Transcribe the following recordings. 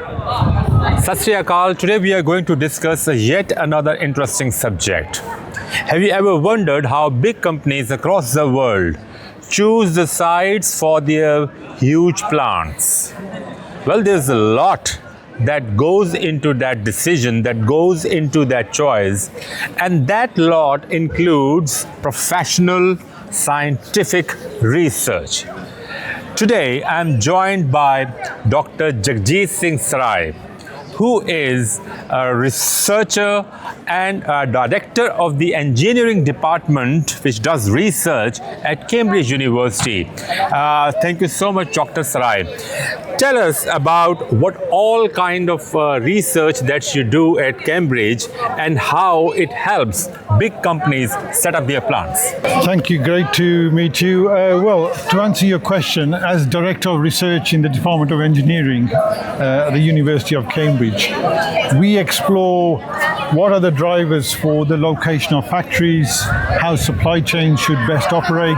Sat Sri Akal. Today we are going to discuss yet another interesting subject. Have you ever wondered how big companies across the world choose the sites for their huge plants? Well, there's a lot that goes into that decision, that goes into that choice, and that lot includes professional scientific research. Today, I'm joined by Dr. Jagjit Singh Sarai, who is a researcher and a director of the engineering department which does research at Cambridge University. Thank you so much, Dr. Sarai. Tell us about what all kind of research that you do at Cambridge and how it helps big companies set up their plants. Thank you. Great to meet you. Well, to answer your question, as Director of Research in the Department of Engineering at the University of Cambridge, we explore what are the drivers for the location of factories, how supply chains should best operate.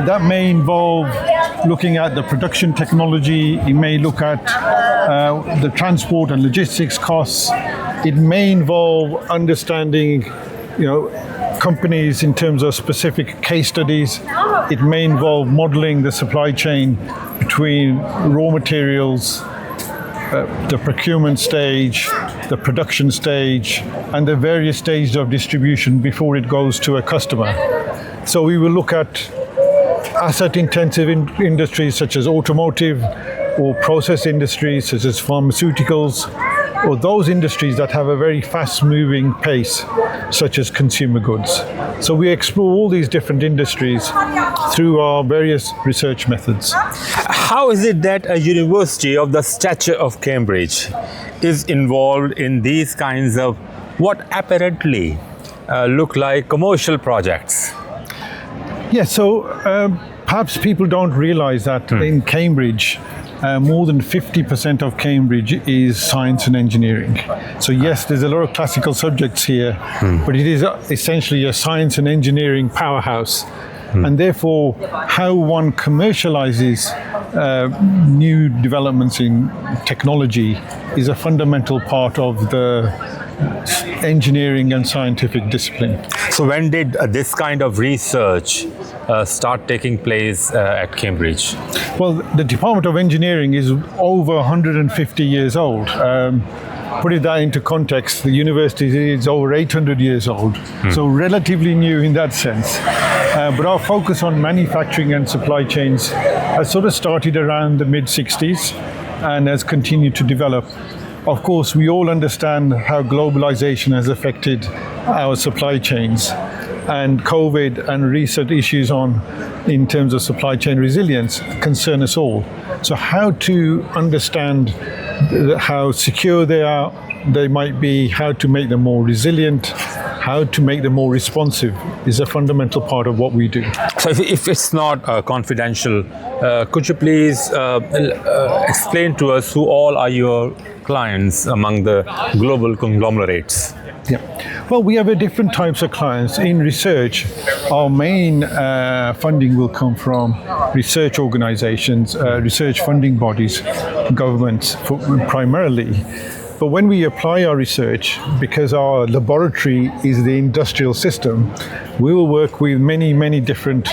That may involve looking at the production technology. It may look at the transport and logistics costs. It may involve understanding, companies in terms of specific case studies. It may involve modeling the supply chain between raw materials, the procurement stage, the production stage, and the various stages of distribution before it goes to a customer. So we will look at asset-intensive industries such as automotive, or process industries such as pharmaceuticals, or those industries that have a very fast-moving pace, such as consumer goods. So we explore all these different industries through our various research methods. How is it that a university of the stature of Cambridge is involved in these kinds of what apparently look like commercial projects? Yeah, so perhaps people don't realize that in Cambridge, more than 50% of Cambridge is science and engineering. So yes, there's a lot of classical subjects here, but it is essentially a science and engineering powerhouse. And therefore, how one commercializes new developments in technology is a fundamental part of the engineering and scientific discipline. So when did this kind of research start taking place at Cambridge? Well, the Department of Engineering is over 150 years old. Putting that into context, the university is over 800 years old, so relatively new in that sense. But our focus on manufacturing and supply chains has sort of started around the mid-60s and has continued to develop. Of course, we all understand how globalization has affected our supply chains, and COVID and recent issues in terms of supply chain resilience concern us all. So how to understand how secure they might be, how to make them more resilient, how to make them more responsive is a fundamental part of what we do. So if it's not confidential, could you please explain to us who all are your clients among the global conglomerates? Yeah. Well, we have different types of clients. In research, our main funding will come from research organizations, research funding bodies, governments primarily. But when we apply our research, because our laboratory is the industrial system, we will work with many, many different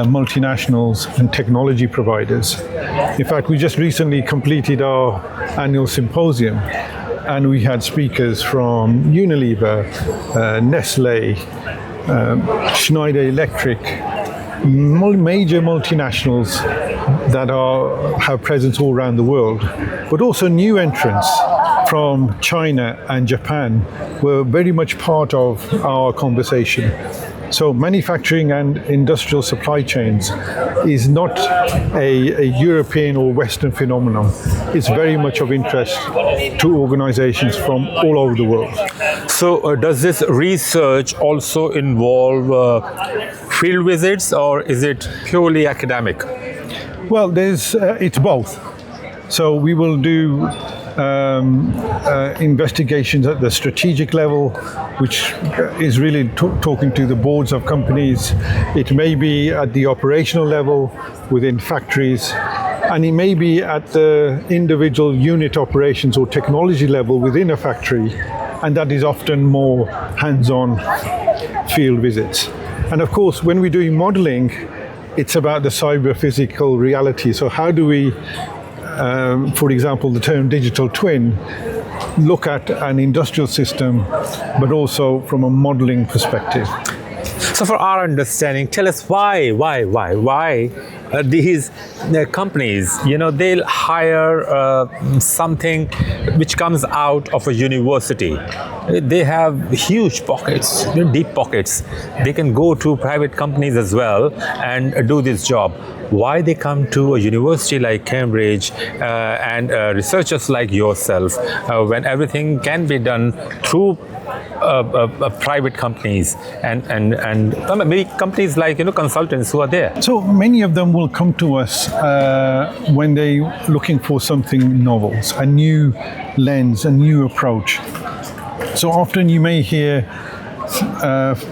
multinationals and technology providers. In fact, we just recently completed our annual symposium, and we had speakers from Unilever, Nestle, Schneider Electric, major multinationals that have presence all around the world, but also new entrants from China and Japan were very much part of our conversation. So manufacturing and industrial supply chains is not a European or Western phenomenon. It's very much of interest to organizations from all over the world. So does this research also involve field visits, or is it purely academic? Well, it's both. So we will do investigations at the strategic level, which is really talking to the boards of companies. It may be at the operational level within factories, And it may be at the individual unit operations or technology level within a factory, and that is often more hands-on field visits. And of course, when we're doing modeling, it's about the cyber-physical reality. So how do we, for example, the term digital twin, look at an industrial system, but also from a modeling perspective? So for our understanding, tell us why these companies, they'll hire something which comes out of a university. They have huge pockets, deep pockets. They can go to private companies as well and do this job. Why they come to a university like Cambridge and researchers like yourself when everything can be done through private companies and maybe companies like consultants who are there? So many of them will come to us when they're looking for something novel, a new lens, a new approach. So often you may hear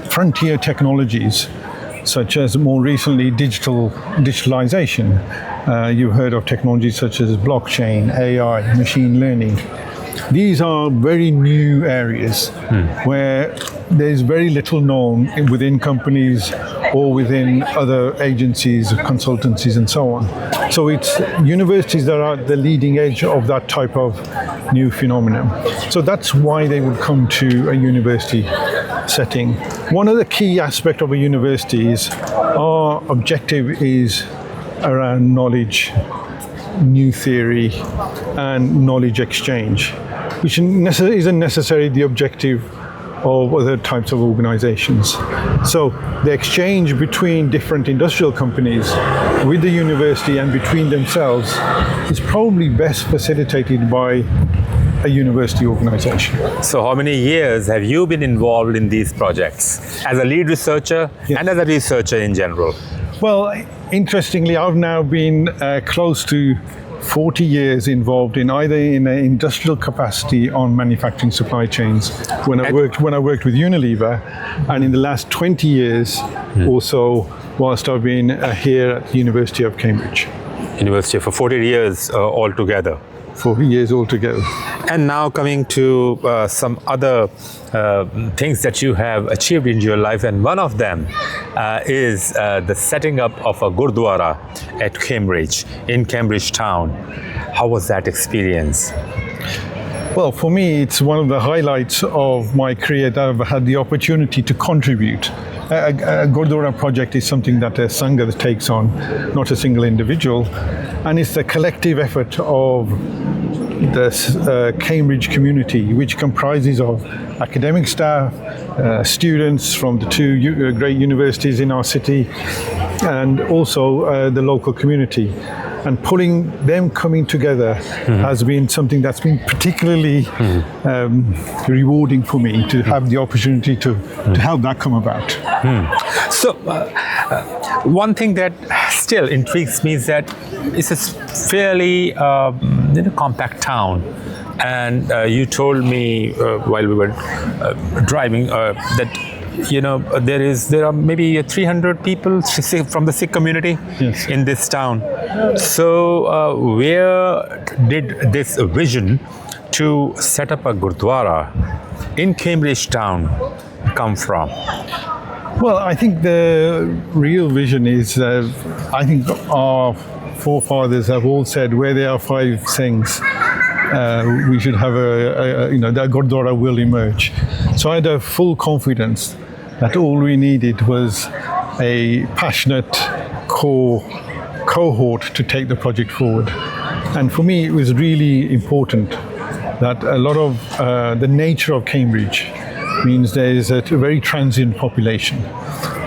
frontier technologies, such as more recently digitalization. You've heard of technologies such as blockchain, AI, machine learning. These are very new areas where there's very little known within companies or within other agencies, consultancies, and so on. So it's universities that are at the leading edge of that type of new phenomenon. So that's why they would come to a university setting. One of the key aspects of a university is our objective is around knowledge, new theory, and knowledge exchange, which isn't necessarily the objective of other types of organizations. So the exchange between different industrial companies with the university and between themselves is probably best facilitated by a university organization. So how many years have you been involved in these projects as a lead researcher and as a researcher in general? Well, interestingly, I've now been close to 40 years involved in either in an industrial capacity on manufacturing supply chains when I worked with Unilever, and in the last 20 years also whilst I've been here at the University of Cambridge. University for 40 years altogether. 40 years altogether. And now coming to some other things that you have achieved in your life, and one of them is the setting up of a Gurdwara at Cambridge, in Cambridge town. How was that experience? Well, for me, it's one of the highlights of my career that I've had the opportunity to contribute. A Gurdwara project is something that a Sangha takes on, not a single individual, and it's the collective effort of the Cambridge community, which comprises of academic staff, students from the two great universities in our city, and also the local community. And pulling them coming together has been something that's been particularly rewarding for me, to have the opportunity to help that come about. So one thing that still intrigues me is that it's a fairly compact town. And you told me while we were driving that there are maybe 300 people from the Sikh community in this town. So where did this vision to set up a Gurdwara in Cambridge town come from? Well, I think the real vision is, I think our forefathers have all said, where there are five Singhs, we should have that Gurdwara will emerge. So I had a full confidence that all we needed was a passionate core cohort to take the project forward. And for me, it was really important that a lot of the nature of Cambridge means there is a very transient population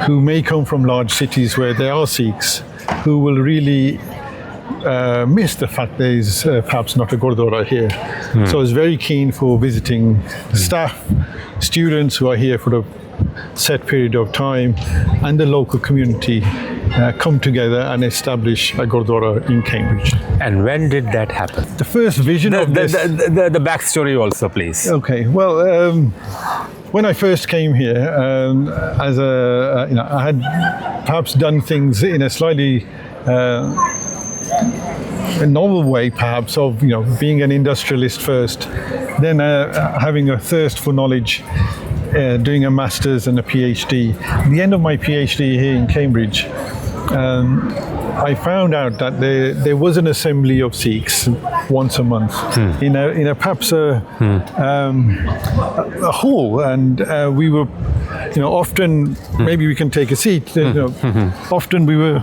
who may come from large cities where there are Sikhs, who will really miss the fact there is perhaps not a Gurdwara here. So I was very keen for visiting staff, students who are here for a set period of time, and the local community come together and establish a Gurdwara in Cambridge. And when did that happen? The first vision of this... The backstory also, please. Okay, well, when I first came here, as I had perhaps done things in a slightly a novel way, perhaps, of being an industrialist first, then having a thirst for knowledge, doing a master's and a PhD. At the end of my PhD here in Cambridge, I found out that there was an assembly of Sikhs once a month in a perhaps a hall, and we were, often, maybe we can take a seat. Often we were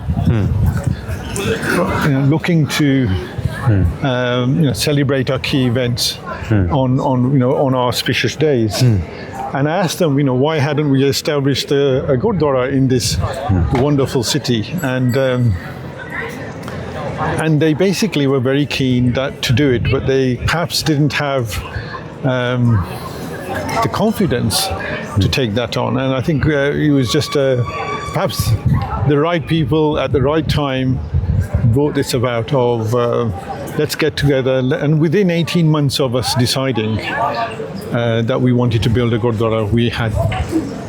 looking to celebrate our key events on auspicious days. And I asked them, why hadn't we established a Gurdwara in this wonderful city? And they basically were very keen to do it, but they perhaps didn't have the confidence to take that on. And I think it was just perhaps the right people at the right time brought this about of let's get together. And within 18 months of us deciding that we wanted to build a Gurdwara, we had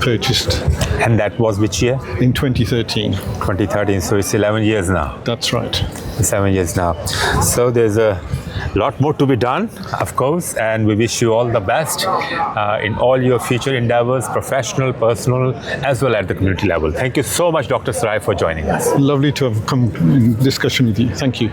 purchased. And that was which year? In 2013. 2013, so it's 11 years now. That's right. 7 years now. So there's a lot more to be done, of course, and we wish you all the best in all your future endeavors, professional, personal, as well at the community level. Thank you so much, Dr. Sarai, for joining us. Lovely to have come in discussion with you. Thank you.